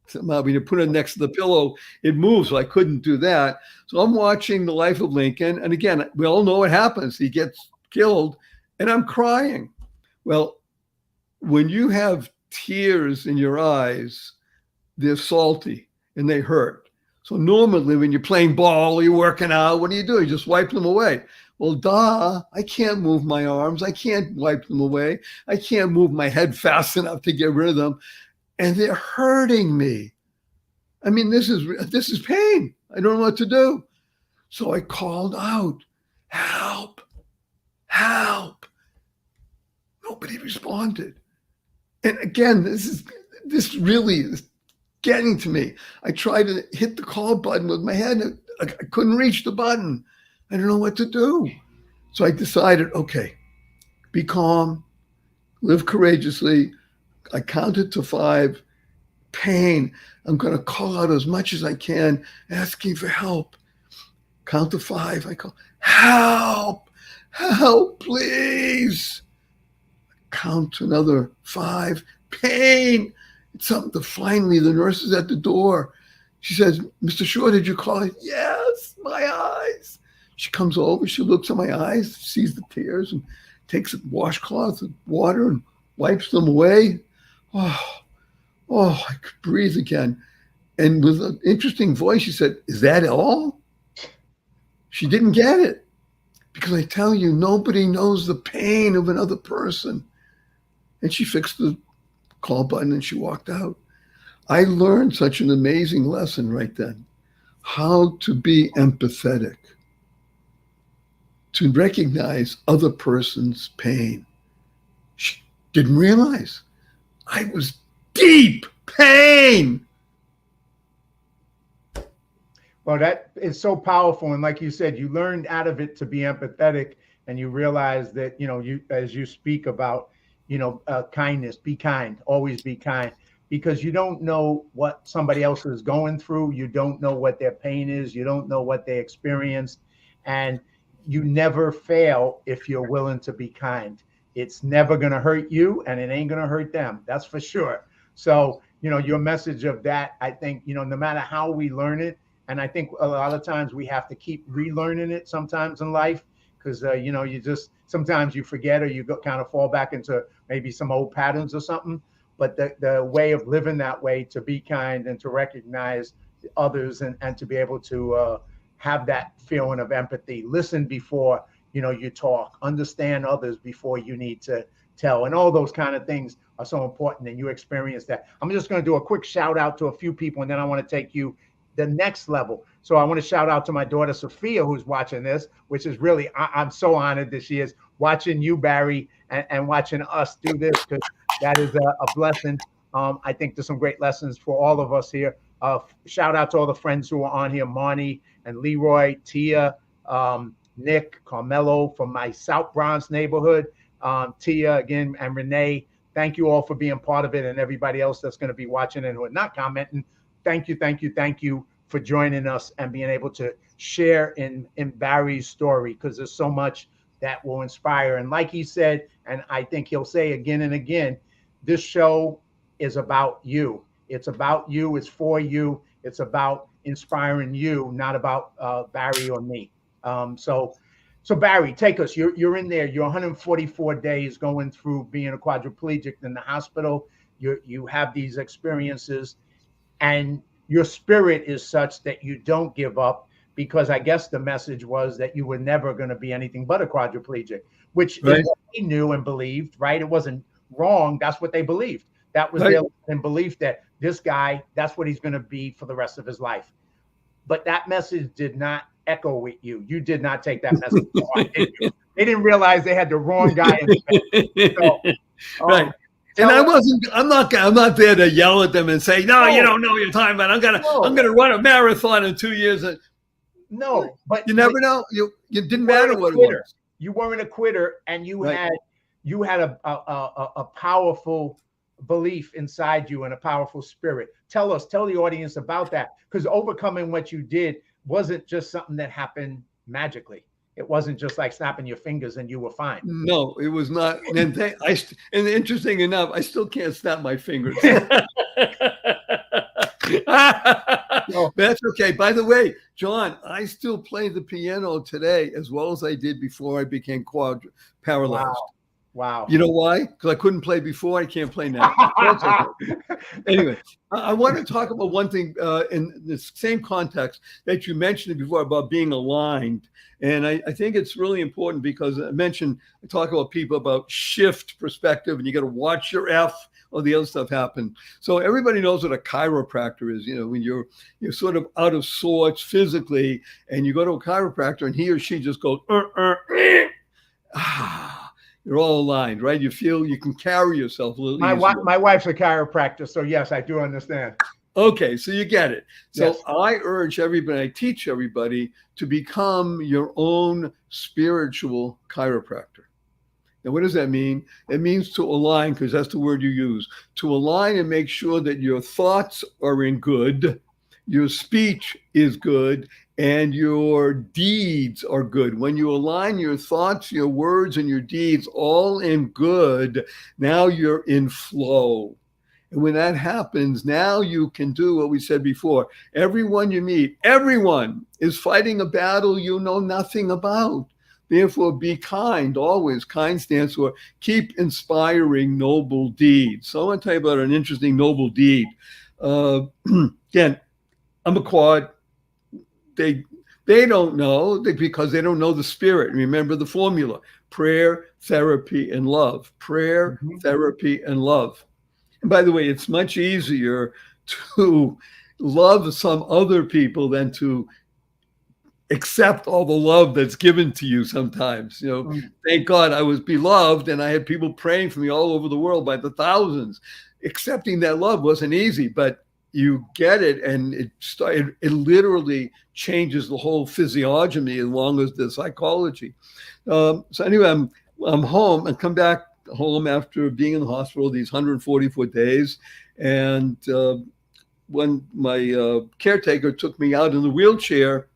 somehow when you put it next to the pillow, it moves. So I couldn't do that. So I'm watching the life of Lincoln. And again, we all know what happens. He gets killed, and I'm crying. Well, when you have tears in your eyes, they're salty and they hurt. So normally when you're playing ball or you're working out, what do? You just wipe them away. Well, I can't move my arms. I can't wipe them away. I can't move my head fast enough to get rid of them. And they're hurting me. I mean, this is pain. I don't know what to do. So I called out, help, help. Nobody responded. And again, this really is getting to me. I tried to hit the call button with my head. I couldn't reach the button. I don't know what to do. So I decided, okay, be calm, live courageously. I counted to 5. Pain. I'm going to call out as much as I can, asking for help. Count to 5. I call, help, help, please. Count to another 5. Pain. It's something to finally, the nurse is at the door. She says, Mr. Shaw, did you call? Yes, my eyes. She comes over, she looks at my eyes, sees the tears, and takes a washcloth and water and wipes them away. Oh, I could breathe again. And with an interesting voice, she said, is that all? She didn't get it. Because I tell you, nobody knows the pain of another person. And she fixed the call button and she walked out. I learned such an amazing lesson right then. How to be empathetic. To recognize other person's pain. She didn't realize I was deep pain. Well, that is so powerful. And like you said, you learned out of it to be empathetic, and you realize that, you, as you speak about, kindness, be kind, always be kind, because you don't know what somebody else is going through. You don't know what their pain is. You don't know what they experienced. And you never fail if you're willing to be kind. It's never going to hurt you, and it ain't going to hurt them. That's for sure. So, your message of that, I think, no matter how we learn it, and I think a lot of times we have to keep relearning it sometimes in life, because, you just, sometimes you forget, or you kind of fall back into maybe some old patterns or something. But the way of living that way, to be kind and to recognize others, and to be able to have that feeling of empathy, listen before, you talk, understand others before you need to tell, and all those kind of things are so important, and you experience that. I'm just going to do a quick shout out to a few people, and then I want to take you the next level. So I want to shout out to my daughter Sophia, who's watching this, which is really, I'm so honored that she is watching you, Barry, and watching us do this, because that is a blessing. I think there's some great lessons for all of us here. Shout out to all the friends who are on here: Marnie and Leroy, Tia, Nick, Carmelo from my South Bronx neighborhood, Tia again, and Renee. Thank you all for being part of it, and everybody else that's going to be watching and who are not commenting. Thank you for joining us and being able to share in Barry's story, because there's so much that will inspire. And like he said, and I think he'll say again and again, this show is about you. It's about you. It's for you. It's about inspiring you, not about Barry or me. So Barry, take us. You're in there. You're 144 days going through being a quadriplegic in the hospital. You have these experiences, and your spirit is such that you don't give up, because I guess the message was that you were never going to be anything but a quadriplegic, which is Right. what they knew and believed, right? It wasn't wrong. That's what they believed. That was Right. their belief, that this guy, that's what he's going to be for the rest of his life. But that message did not echo with you. You did not take that message to heart, did you? They didn't realize they had the wrong guy in the So, Right. And tell us. I'm not there to yell at them and say, no, you No, don't know what you're talking about. I'm no, gonna run a marathon in 2 years. no. But You never know. It didn't weren't matter a what it quitter. was. You weren't a quitter, and you Right. had a powerful belief inside you and a powerful spirit. Tell the audience about that, because overcoming what you did wasn't just something that happened magically. It wasn't just like snapping your fingers and you were fine. No, it was not. And interesting enough, I still can't snap my fingers. No. That's okay. By the way, John, I still play the piano today as well as I did before I became paralyzed. Wow. You know why? Because I couldn't play before. I can't play now. That's okay. Anyway, I want to talk about one thing in the same context that you mentioned before about being aligned. And I think it's really important because I talk about people about shift perspective, and you got to watch your F or the other stuff happen. So everybody knows what a chiropractor is. You know, when you're sort of out of sorts physically, and you go to a chiropractor, and he or she just goes, you're all aligned, right? You feel you can carry yourself a little easier. My wife's a chiropractor, so yes, I do understand. Okay, so you get it. So Yes. I urge everybody, I teach everybody to become your own spiritual chiropractor. Now, what does that mean? It means to align, because that's the word you use. To align and make sure that your thoughts are in good, your speech is good, and your deeds are good. When you align your thoughts, your words, and your deeds all in good, now you're in flow. And when that happens, now you can do what we said before. Everyone you meet, everyone is fighting a battle you know nothing about. Therefore, be kind always. Kind stands for keep inspiring noble deeds. So I want to tell you about an interesting noble deed. Again, I'm a quad. They don't know because they don't know the spirit. Remember the formula: prayer, therapy, and love. Prayer, therapy, and love. And by the way, it's much easier to love some other people than to accept all the love that's given to you sometimes. You know, thank God I was beloved and I had people praying for me all over the world by the thousands. Accepting that love wasn't easy, but you get it, and it literally changes the whole physiognomy as long as the psychology. So anyway, I'm home and come back home after being in the hospital these 144 days. And when my caretaker took me out in the wheelchair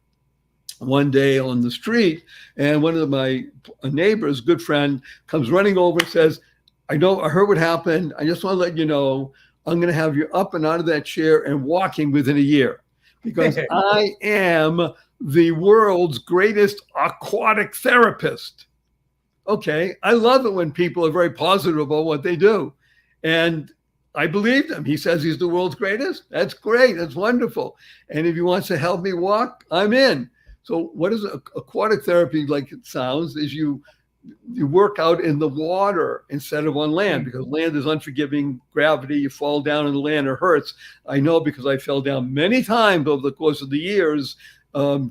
one day on the street, and one of my neighbors, good friend, comes running over and says, I heard what happened. I just want to let you know, I'm going to have you up and out of that chair and walking within a year, because I am the world's greatest aquatic therapist. Okay, I love it when people are very positive about what they do. And I believed him. He says he's the world's greatest. That's great. That's wonderful. And if he wants to help me walk, I'm in. So what is aquatic therapy, like it sounds, is you work out in the water instead of on land, because land is unforgiving gravity. You fall down in the land, it hurts. I know, because I fell down many times over the course of the years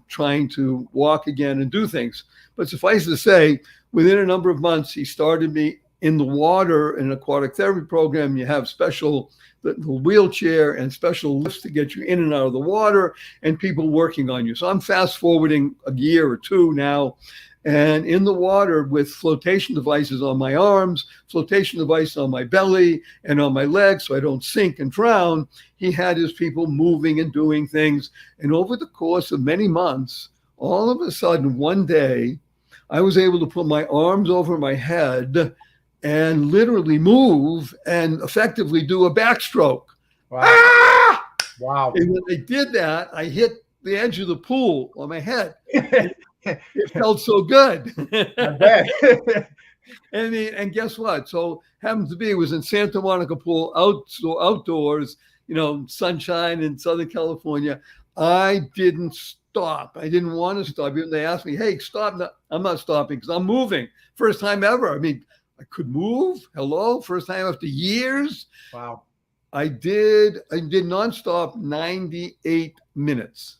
trying to walk again and do things. But suffice to say, within a number of months, he started me in the water in an aquatic therapy program. You have special the wheelchair and special lifts to get you in and out of the water, and people working on you. So I'm fast forwarding a year or two now, and in the water with flotation devices on my arms, flotation device on my belly and on my legs so I don't sink and drown. He had his people moving and doing things. And over the course of many months, all of a sudden, one day, I was able to put my arms over my head and literally move and effectively do a backstroke. Wow. Ah! Wow. And when I did that, I hit the edge of the pool on my head. I It felt so good. bet. And guess what? So happens to be it was in Santa Monica Pool, outdoors, sunshine in Southern California. I didn't stop. I didn't want to stop. Even they asked me, "Hey, stop!" No, I'm not stopping because I'm moving. First time ever. I mean, I could move. Hello, first time after years. Wow. I did nonstop 98 minutes.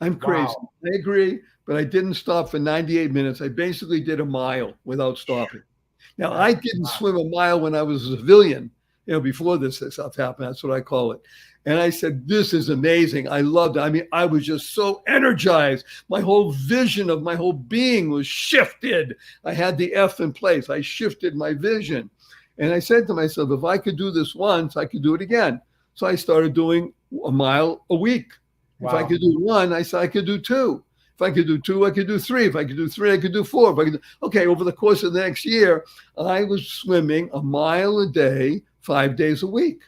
I'm crazy. Wow. I agree, but I didn't stop for 98 minutes. I basically did a mile without stopping. Now, I didn't Wow. swim a mile when I was a civilian, before this stuff happened. That's what I call it. And I said, this is amazing. I loved it. I mean, I was just so energized. My whole vision of my whole being was shifted. I had the F in place. I shifted my vision. And I said to myself, if I could do this once, I could do it again. So I started doing a mile a week. If I Wow. could do one, I said I could do two. If I could do two, I could do three. If I could do three, I could do four. If I could okay, over the course of the next year, I was swimming a mile a day, 5 days a week.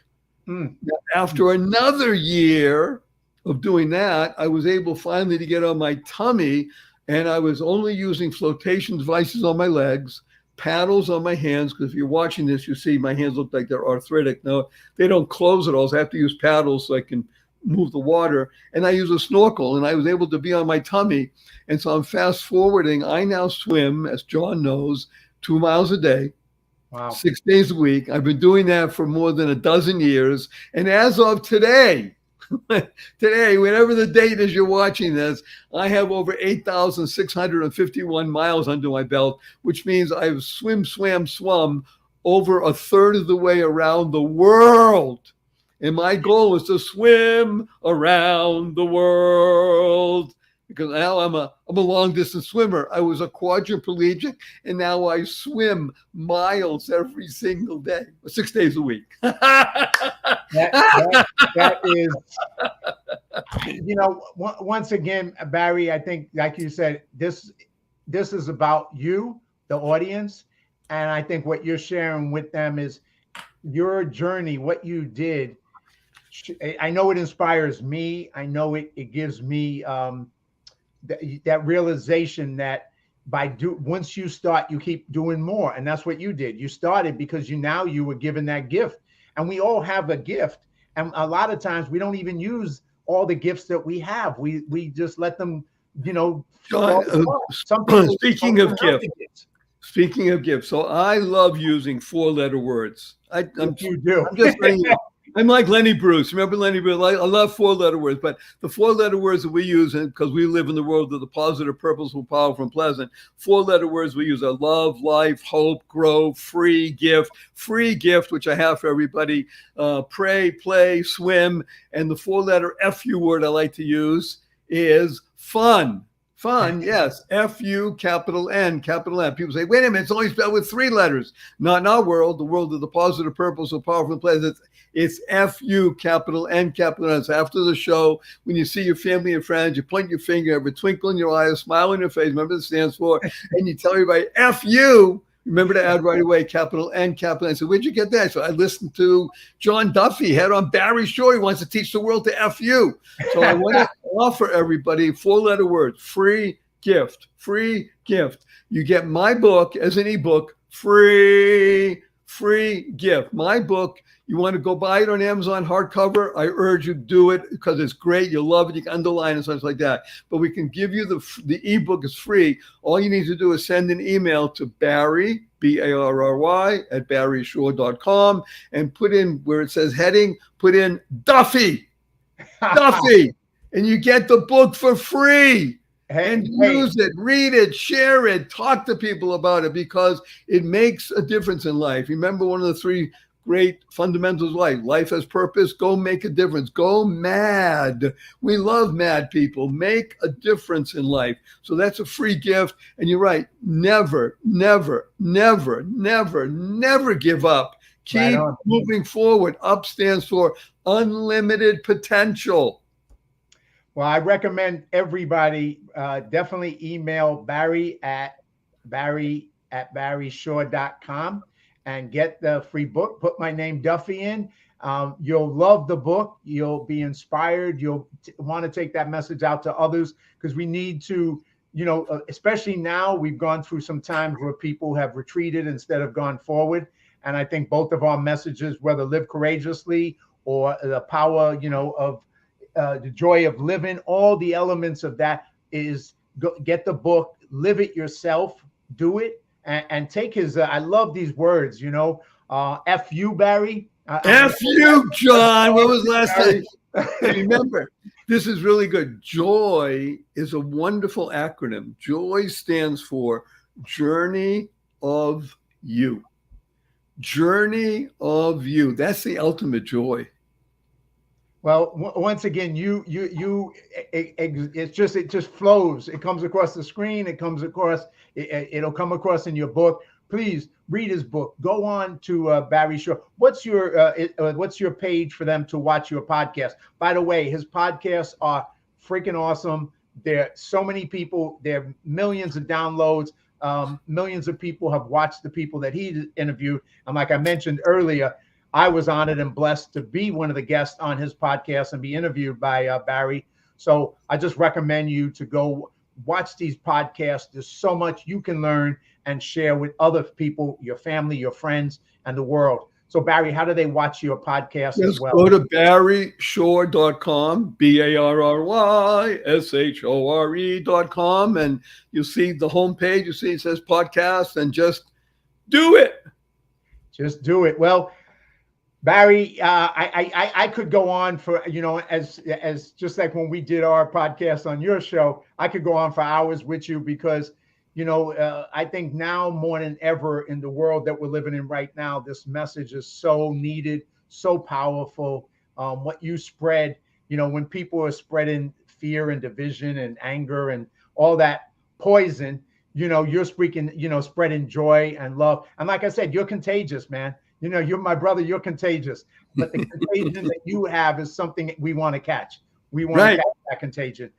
Mm. Now, after another year of doing that, I was able finally to get on my tummy, and I was only using flotation devices on my legs, paddles on my hands, because if you're watching this, you see my hands look like they're arthritic. No, they don't close at all, so I have to use paddles so I can move the water, and I use a snorkel, and I was able to be on my tummy. And so I'm fast forwarding. I now swim, as John knows, 2 miles a day, Wow. 6 days a week. I've been doing that for more than a dozen years. And as of today, whenever the date is you're watching this, I have over 8,651 miles under my belt, which means I've swum over a third of the way around the world. And my goal is to swim around the world, because now I'm a long distance swimmer. I was a quadriplegic, and now I swim miles every single day, 6 days a week. That is, once again, Barry, I think, like you said, this is about you, the audience. And I think what you're sharing with them is your journey, what you did. I know it inspires me. I know it gives me that realization that once you start, you keep doing more. And that's what you did. You started because you were given that gift. And we all have a gift. And a lot of times we don't even use all the gifts that we have. We just let them, John, some people speaking don't of even have gifts, the gifts. speaking of gifts, so I love using 4-letter words. You do. I'm just saying, I'm like Lenny Bruce. Remember Lenny Bruce? I love 4-letter words, but the 4-letter words that we use, because we live in the world of the positive, purposeful, powerful, and pleasant, 4-letter words we use are love, life, hope, grow, free gift, which I have for everybody, pray, play, swim. And the 4-letter FU word I like to use is fun. Fun, yes. F-U, capital N, capital M. People say, wait a minute, it's only spelled with 3 letters. Not in our world, the world of the positive, purposeful, powerful, and pleasant. It's F-U, capital N, capital N. So after the show, when you see your family and friends, you point your finger, have a twinkle in your eye, a smile on your face, remember what it stands for, and you tell everybody, F-U. Remember to add right away, capital N, capital N. So where'd you get that? So I listened to John Duffy, had on Barry Shore. He wants to teach the world to F you. So I want to offer everybody 4-letter words, free gift, free gift. You get my book as an ebook, free gift. My book, you want to go buy it on Amazon hardcover, I urge you to do it because it's great. You'll love it. You can underline and stuff like that. But we can give you the ebook is free. All you need to do is send an email to Barry, Barry, at barryshore.com, and put in where it says heading, put in Duffy, and you get the book for free. And use it, read it, share it, talk to people about it, because it makes a difference in life. Remember one of the 3 great fundamentals of life. Life has purpose. Go make a difference. Go mad. We love mad people. Make a difference in life. So that's a free gift. And you're right. Never, never, never, never, never give up. Keep moving forward. UP stands for unlimited potential. Well, I recommend everybody definitely email Barry at barryshore.com and get the free book. Put my name Duffy in. You'll love the book. You'll be inspired. You'll want to take that message out to others, because we need to, especially now, we've gone through some times where people have retreated instead of gone forward. And I think both of our messages, whether live courageously or the power, of the joy of living, all the elements of that is get the book, live it yourself, do it, and take his, I love these words, F you, Barry. F you, John. What was last time? Remember, this is really good. Joy is a wonderful acronym. Joy stands for Journey of You. Journey of You. That's the ultimate joy. Well, once again, it just flows. It comes across the screen. It comes across. It'll come across in your book. Please read his book. Go on to Barry Shaw. What's your page for them to watch your podcast? By the way, his podcasts are freaking awesome. There are so many people. There are millions of downloads. Millions of people have watched the people that he interviewed. And like I mentioned earlier, I was honored and blessed to be one of the guests on his podcast and be interviewed by Barry. So I just recommend you to go watch these podcasts. There's so much you can learn and share with other people, your family, your friends, and the world. So Barry, how do they watch your podcast as well? Go to barryshore.com, BARRYSHORE.com, and you'll see the homepage. You see it says podcast, and just do it. Just do it. Well, Barry, I could go on for, as just like when we did our podcast on your show, I could go on for hours with you, because, I think now more than ever in the world that we're living in right now, this message is so needed, so powerful. What you spread, when people are spreading fear and division and anger and all that poison, you're speaking, spreading joy and love. And like I said, you're contagious, man. You're my brother, you're contagious. But the contagion that you have is something we want to catch. We want to catch that contagion,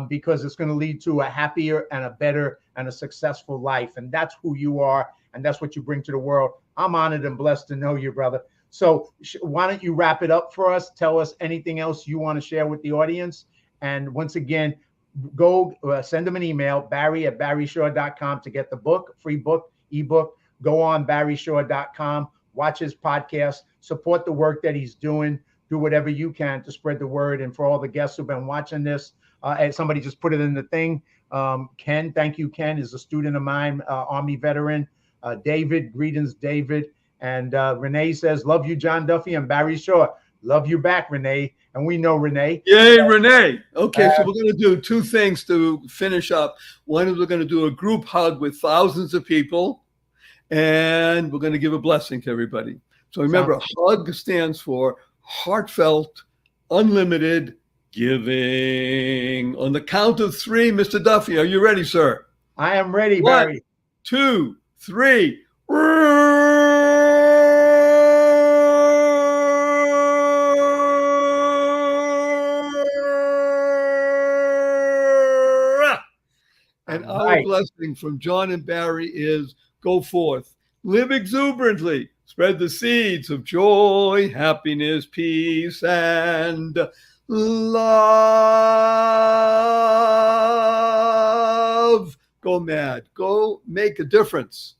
because it's going to lead to a happier and a better and a successful life. And that's who you are. And that's what you bring to the world. I'm honored and blessed to know you, brother. So why don't you wrap it up for us? Tell us anything else you want to share with the audience. And once again, go send them an email, barry@barryshaw.com, to get the book, free book, ebook. Go on barryshaw.com. Watch his podcast, support the work that he's doing, do whatever you can to spread the word. And for all the guests who've been watching this, and somebody just put it in the thing. Ken, thank you, Ken, is a student of mine, Army veteran. David, greetings, David. And Renee says, love you, John Duffy and Barry Shaw. Love you back, Renee. And we know Renee. Yay, Renee. Okay, so we're going to do two things to finish up. One is we're going to do a group hug with thousands of people. And we're going to give a blessing to everybody. So remember, HUG stands for heartfelt, unlimited giving. On the count of three, Mr. Duffy, are you ready, sir? I am ready, Barry. 1, 2, 3. And our blessing from John and Barry is, go forth, live exuberantly, spread the seeds of joy, happiness, peace, and love. Go mad. Go make a difference.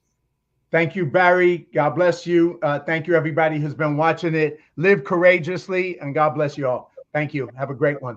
Thank you, Barry. God bless you. Thank you, everybody who's been watching it. Live courageously, and God bless you all. Thank you. Have a great one.